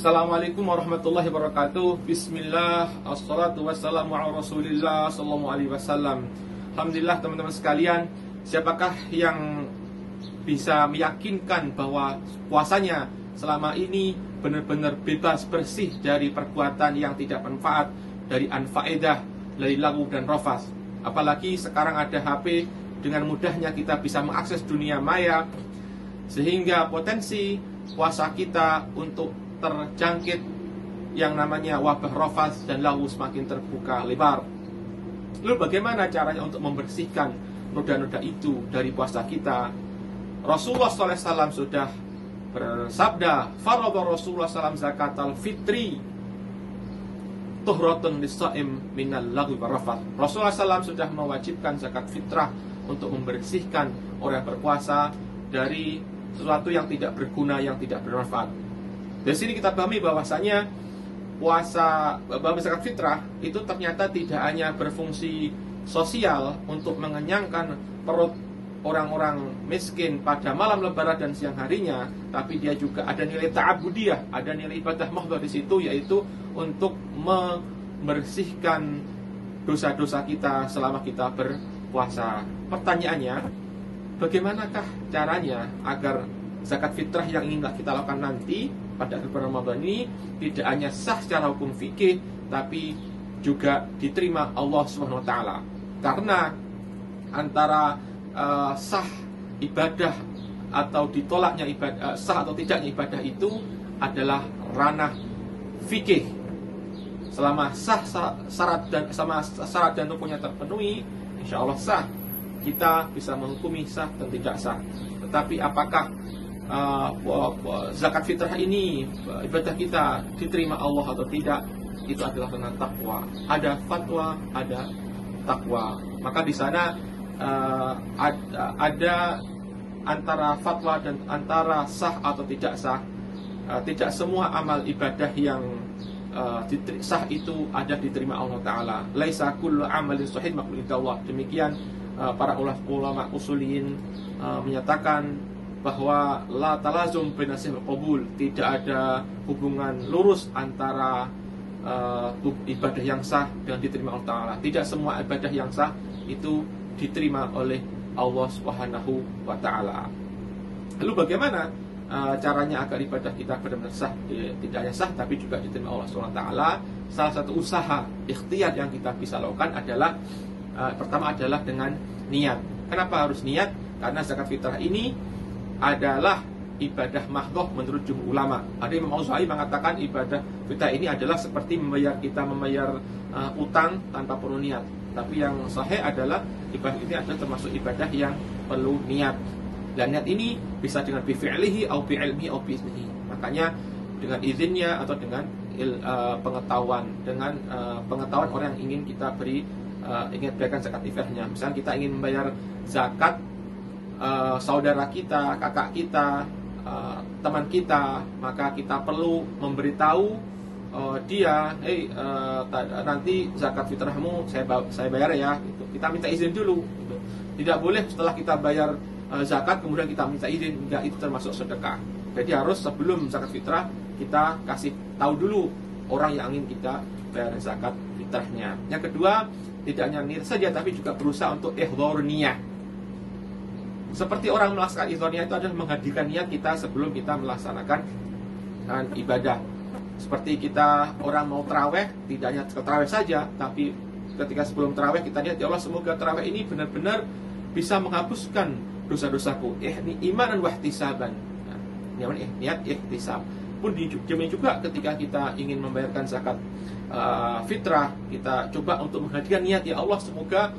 Assalamualaikum warahmatullahi wabarakatuh. Bismillah, assalatu wassalamu ala rasulillah sallallahu alaihi wasallam. Alhamdulillah teman-teman sekalian, siapakah yang bisa meyakinkan bahwa puasanya selama ini benar-benar bebas bersih dari perbuatan yang tidak bermanfaat, dari anfaedah, dari lagu dan rafas. Apalagi sekarang ada HP, dengan mudahnya kita bisa mengakses dunia maya, sehingga potensi puasa kita untuk terjangkit yang namanya wabah rafas dan lagu semakin terbuka lebar. Lalu bagaimana caranya untuk membersihkan noda-noda itu dari puasa kita? Rasulullah SAW sudah bersabda, "Faradha Rasulullah SAW zakatal fitri tuhratun lis-shaim minal lagwi war rafas." Rasulullah SAW sudah mewajibkan zakat fitrah untuk membersihkan orang yang berpuasa dari sesuatu yang tidak berguna, yang tidak bermanfaat. Dari sini kita pahami bahwasanya zakat fitrah itu ternyata tidak hanya berfungsi sosial untuk mengenyangkan perut orang-orang miskin pada malam lebaran dan siang harinya, tapi dia juga ada nilai ta'abudiyah, ada nilai ibadah mahdhah di situ, yaitu untuk membersihkan dosa-dosa kita selama kita berpuasa. Pertanyaannya, bagaimanakah caranya agar zakat fitrah yang ingin kita lakukan nanti pada bulan Ramadan ini tidak hanya sah secara hukum fikih, tapi juga diterima Allah Subhanahu wa taala? Karena antara sah ibadah atau ditolaknya ibadah, sah atau tidaknya ibadah itu adalah ranah fikih. Selama syarat dan rukunnya terpenuhi, insya Allah sah. Kita bisa menghukumi sah dan tidak sah. Tetapi apakah zakat fitrah ini, ibadah kita diterima Allah atau tidak, itu adalah tentang takwa. Ada fatwa, ada takwa. Maka di sana ada antara fatwa dan antara sah atau tidak sah. Tidak semua amal ibadah yang sah itu ada diterima Allah Ta'ala. Laisa kullu amalin sahih maqbul Allah. Demikian para ulama usuliyin menyatakan bahwa la talazum binasih qabul, tidak ada hubungan lurus antara ibadah yang sah dan diterima Allah Ta'ala. Tidak semua ibadah yang sah itu diterima oleh Allah Subhanahu wa Ta'ala. Lalu bagaimana caranya agar ibadah kita benar-benar sah, tidak hanya sah tapi juga diterima Allah Subhanahu wa Ta'ala? Salah satu usaha ikhtiar yang kita bisa lakukan adalah pertama adalah dengan niat. Kenapa harus niat? Karena zakat fitrah ini adalah ibadah mahdhah menurut jumhur ulama. Ada Imam Auza'i mengatakan ibadah fitrah ini adalah seperti membayar utang tanpa perlu niat. Tapi yang sahih adalah ibadah ini adalah termasuk ibadah yang perlu niat. Dan niat ini bisa dengan bifi'lihi atau bi'ilmihi atau bi'iznihi. Makanya dengan izinnya atau dengan pengetahuan, dengan pengetahuan orang yang ingin kita beri, ingin berikan zakat fitrahnya. Misalnya kita ingin membayar zakat saudara kita, kakak kita, teman kita, maka kita perlu memberitahu dia, nanti zakat fitrahmu saya bayar ya, gitu. Kita minta izin dulu, gitu. Tidak boleh setelah kita bayar zakat kemudian kita minta izin, enggak, itu termasuk sedekah. Jadi harus sebelum zakat fitrah kita kasih tahu dulu orang yang ingin kita bayar zakat fitrahnya. Yang kedua, tidak hanya niat saja tapi juga berusaha untuk ihdhar niyah. Seperti orang melaksanakan ihdhar niyah itu adalah menghadirkan niat kita sebelum kita melaksanakan ibadah. Seperti kita orang mau taraweh, tidak hanya taraweh saja, tapi ketika sebelum taraweh kita niat, ya Allah semoga taraweh ini benar-benar bisa menghapuskan dosa-dosaku. Imanan wa ihtisaban. Niat ihtisab. Pun demikian juga ketika kita ingin membayarkan zakat fitrah, kita coba untuk menghadirkan niat, ya Allah semoga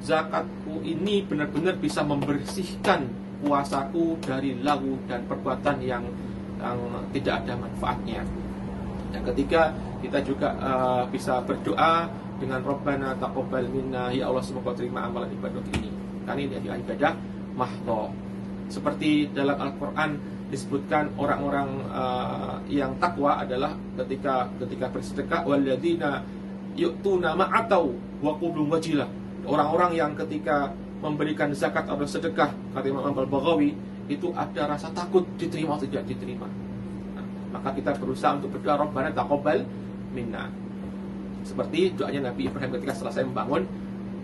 zakatku ini benar-benar bisa membersihkan puasaku dari lagu dan perbuatan yang tidak ada manfaatnya. Yang ketiga, kita juga bisa berdoa dengan Rabbana taqabbal minna, ya Allah semoga terima amalan ibadah ini. Karena ini adalah ibadah mahdhah. Seperti dalam Al-Quran disebutkan orang-orang yang takwa adalah ketika bersedekah, walladzina yu'tuna ma'atau wa qulubun wajilah. Orang-orang yang ketika memberikan zakat atau sedekah, kata Imam Al-Baghawi, itu ada rasa takut diterima atau tidak diterima. maka kita berusaha untuk berdoa Rabbana taqabbal minna, seperti doanya Nabi Ibrahim ketika selesai membangun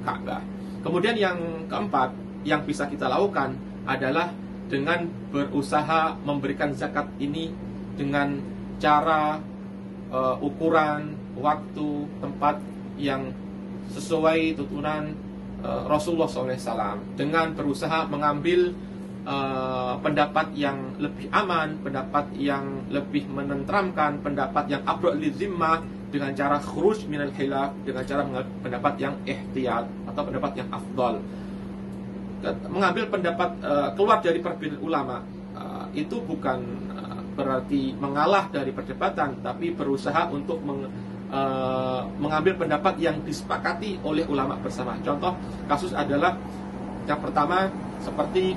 Ka'bah. Kemudian yang keempat yang bisa kita lakukan adalah dengan berusaha memberikan zakat ini dengan cara ukuran, waktu, tempat yang sesuai tuntunan Rasulullah SAW, dengan berusaha mengambil pendapat yang lebih aman, pendapat yang lebih menenteramkan, pendapat yang abra'u lidzimmah, dengan cara khuruj minal khilaf, dengan cara pendapat yang ihtiyat atau pendapat yang afdal. Mengambil pendapat keluar dari perbedaan ulama itu bukan berarti mengalah dari perdebatan, tapi berusaha untuk mengambil pendapat yang disepakati oleh ulama bersama. Contoh kasus adalah yang pertama seperti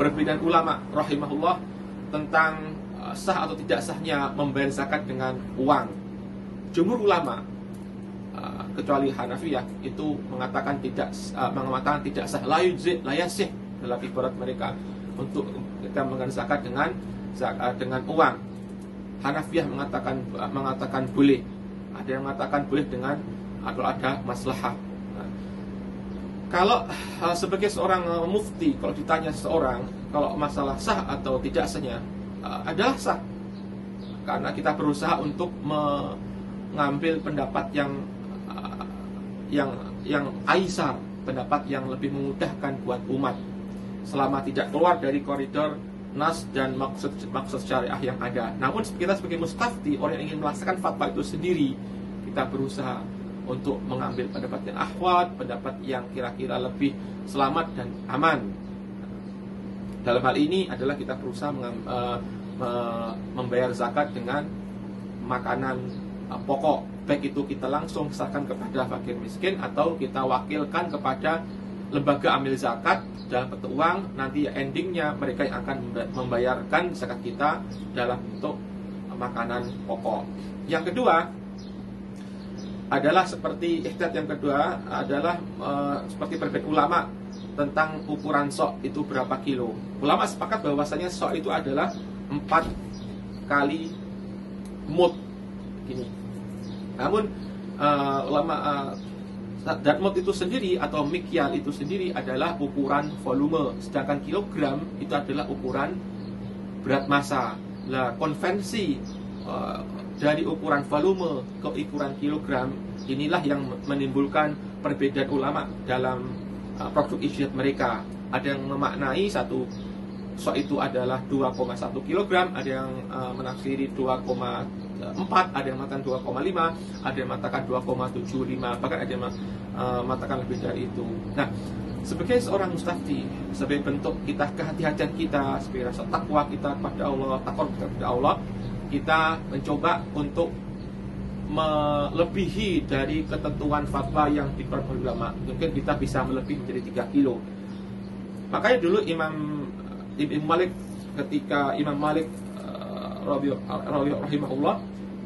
perbedaan ulama rahimahullah tentang sah atau tidak sahnya membayar zakat dengan uang. Jumhur ulama kecuali Hanafiyah itu mengatakan tidak sah, la yujzi, la yasih dalam ibarat mereka untuk kita mengenai zakat dengan uang. Hanafiyah mengatakan boleh. Ada yang mengatakan boleh dengan atau ada maslahah. Kalau sebagai seorang mufti, kalau ditanya seseorang kalau masalah sah atau tidak sahnya, adalah sah, karena kita berusaha untuk mengambil pendapat yang aisar, pendapat yang lebih memudahkan buat umat, selama tidak keluar dari koridor nas dan maksud syariah yang ada. Namun kita sebagai mustafti, orang yang ingin melaksanakan fatwa itu sendiri, kita berusaha untuk mengambil pendapat yang ahwat, pendapat yang kira-kira lebih selamat dan aman. Dalam hal ini adalah kita berusaha membayar zakat dengan makanan pokok, baik itu kita langsung serahkan kepada fakir miskin atau kita wakilkan kepada lembaga amil zakat dalam bentuk uang. Nanti endingnya mereka yang akan membayarkan zakat kita dalam bentuk makanan pokok. Yang kedua adalah seperti ihtiyat, yang kedua adalah seperti perbedaan ulama tentang ukuran sok itu berapa kilo. Ulama sepakat bahwasanya sok itu adalah 4 kali mud gini. Namun dat mud itu sendiri atau mikyal itu sendiri adalah ukuran volume, sedangkan kilogram itu adalah ukuran berat massa. Lah konvensi dari ukuran volume ke ukuran kilogram inilah yang menimbulkan perbedaan ulama dalam produk ijtihad mereka. Ada yang memaknai satu sok itu adalah 2,1 kg, ada yang menafsiri 2,4, ada yang mengatakan 2,5, ada yang mengatakan 2,75, bahkan ada yang mengatakan lebih dari itu. Nah, sebagai seorang mustafti, sebagai bentuk kita kehati-hatian kita, sebagai rasa takwa kita kepada Allah, takwa kita kepada Allah, kita mencoba untuk melebihi dari ketentuan fatwa yang dikeluarkan ulama. Mungkin kita bisa melebihi menjadi 3 kilo. Makanya dulu Imam Malik, ketika Imam Malik rahimahullah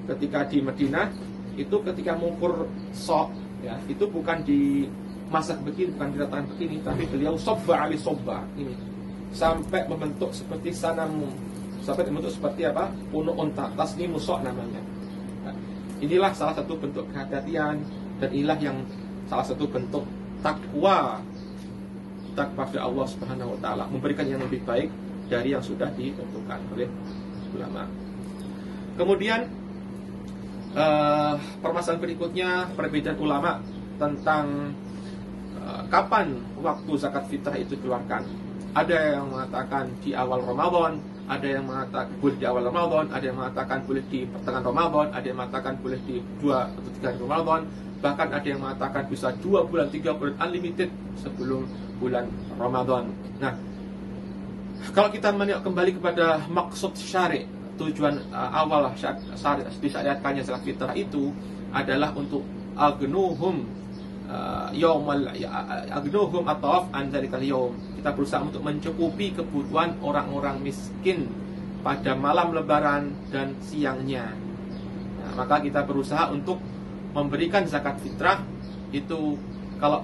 ketika di Madinah itu ketika mengukur sok ya, itu bukan dimasak begini, bukan diratakan begini, tapi beliau sobba ali sobba ini sampai membentuk seperti sanamu, sampai membentuk seperti apa, punuk unta, tasni musok namanya. Nah, inilah salah satu bentuk kehati-hatian, dan inilah yang salah satu bentuk takwa kepada Allah Subhanahu wa taala, memberikan yang lebih baik dari yang sudah ditentukan oleh ulama. Kemudian permasalahan berikutnya, perbedaan ulama tentang kapan waktu zakat fitrah itu dikeluarkan. Ada yang mengatakan di awal Ramadan, ada yang mengatakan boleh di awal Ramadan, ada yang mengatakan boleh di pertengahan Ramadan, ada yang mengatakan boleh di 2 atau 3 hari Ramadan, bahkan ada yang mengatakan bisa 2 bulan, 3 bulan unlimited sebelum bulan Ramadan. Nah, kalau kita menengok kembali kepada maksud syari', tujuan awal disyariatkannya zakat fitrah itu adalah untuk agnuhum ataf an dzalikal yaum. Kita berusaha untuk mencukupi kebutuhan orang-orang miskin pada malam lebaran dan siangnya. Nah, maka kita berusaha untuk memberikan zakat fitrah itu, kalau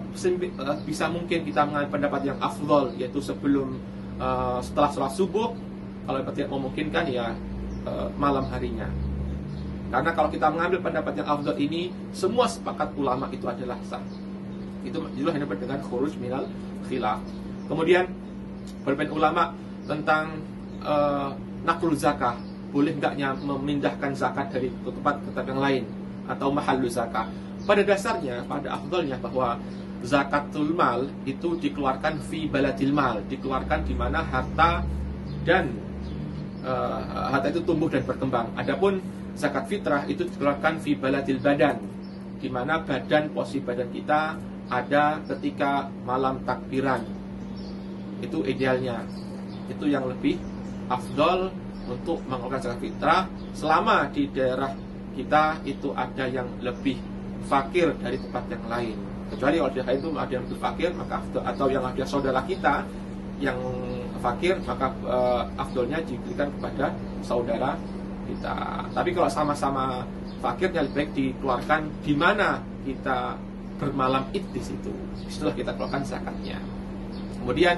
bisa mungkin kita mengambil pendapat yang afdol, yaitu setelah sholat subuh. Kalau tidak memungkinkan ya malam harinya. Karena kalau kita mengambil pendapat yang afdal ini, semua sepakat ulama itu adalah sah. Itu hanya dengan khuruj minal khilaf. Kemudian berbeda ulama tentang naqlul zakah, boleh enggaknya memindahkan zakat dari tempat ke tempat yang lain atau mahallu zakah. Pada dasarnya, pada afdalnya bahwa zakatul mal itu dikeluarkan fi baladil mal, dikeluarkan di mana harta dan harta itu tumbuh dan berkembang. Adapun zakat fitrah itu dikeluarkan fi baladil badan, di mana badan, posisi badan kita ada ketika malam takbiran. Itu idealnya. Itu yang lebih afdal untuk mengeluarkan zakat fitrah selama di daerah kita itu ada yang lebih fakir dari tempat yang lain. Kecuali kalau di daerah itu ada yang lebih fakir, maka afdal, atau yang ada saudara kita yang fakir, maka afdalnya diberikan kepada saudara kita. Tapi kalau sama-sama fakirnya lebih baik dikeluarkan di mana kita bermalam id di situ. Setelah kita keluarkan zakatnya. Kemudian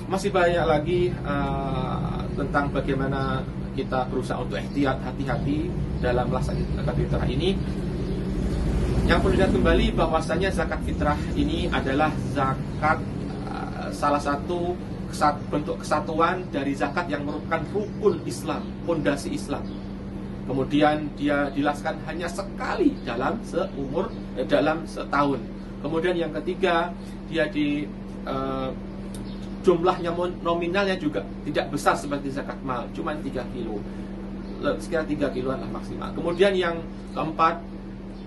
masih banyak lagi tentang bagaimana kita berusaha untuk ihtiyat, hati-hati dalam melaksanakan zakat fitrah ini. Yang perlu dilihat kembali bahwasanya zakat fitrah ini adalah zakat salah satu bentuk kesatuan dari zakat yang merupakan rukun Islam, fondasi Islam. Kemudian dia dijelaskan hanya sekali dalam dalam setahun. Kemudian yang ketiga, dia di jumlahnya nominalnya juga tidak besar seperti zakat mal, cuma 3 kilo, sekitar 3 kiloan lah maksimal. Kemudian yang keempat,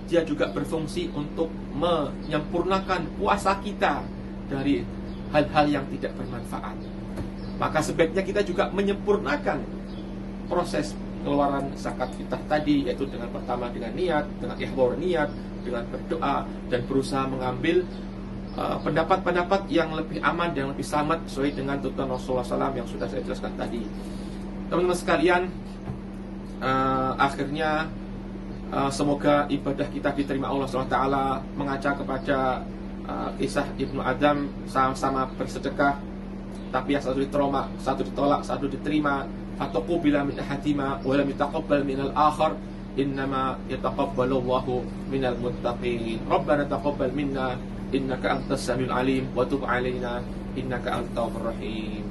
dia juga berfungsi untuk menyempurnakan puasa kita dari hal-hal yang tidak bermanfaat. Maka sebaiknya kita juga menyempurnakan proses pengeluaran zakat fitrah tadi, yaitu dengan pertama dengan niat, dengan ihbar niat, dengan berdoa dan berusaha mengambil pendapat-pendapat yang lebih aman dan lebih selamat sesuai dengan tuntunan Rasulullah SAW yang sudah saya jelaskan tadi. Teman-teman sekalian, akhirnya semoga ibadah kita diterima Allah SWT, mengaca kepada kisah Ibnu Adam, sama-sama bersedekah, tapi yang satu diterima, satu ditolak, satu diterima. Fatuqubila min ahadima wa lam yataqabbal minal akhar, innama yataqabbalullahu minal muttaqin. Rabbana taqabbal minna innaka antas samiul alim wa tub alaina innaka antal rahim.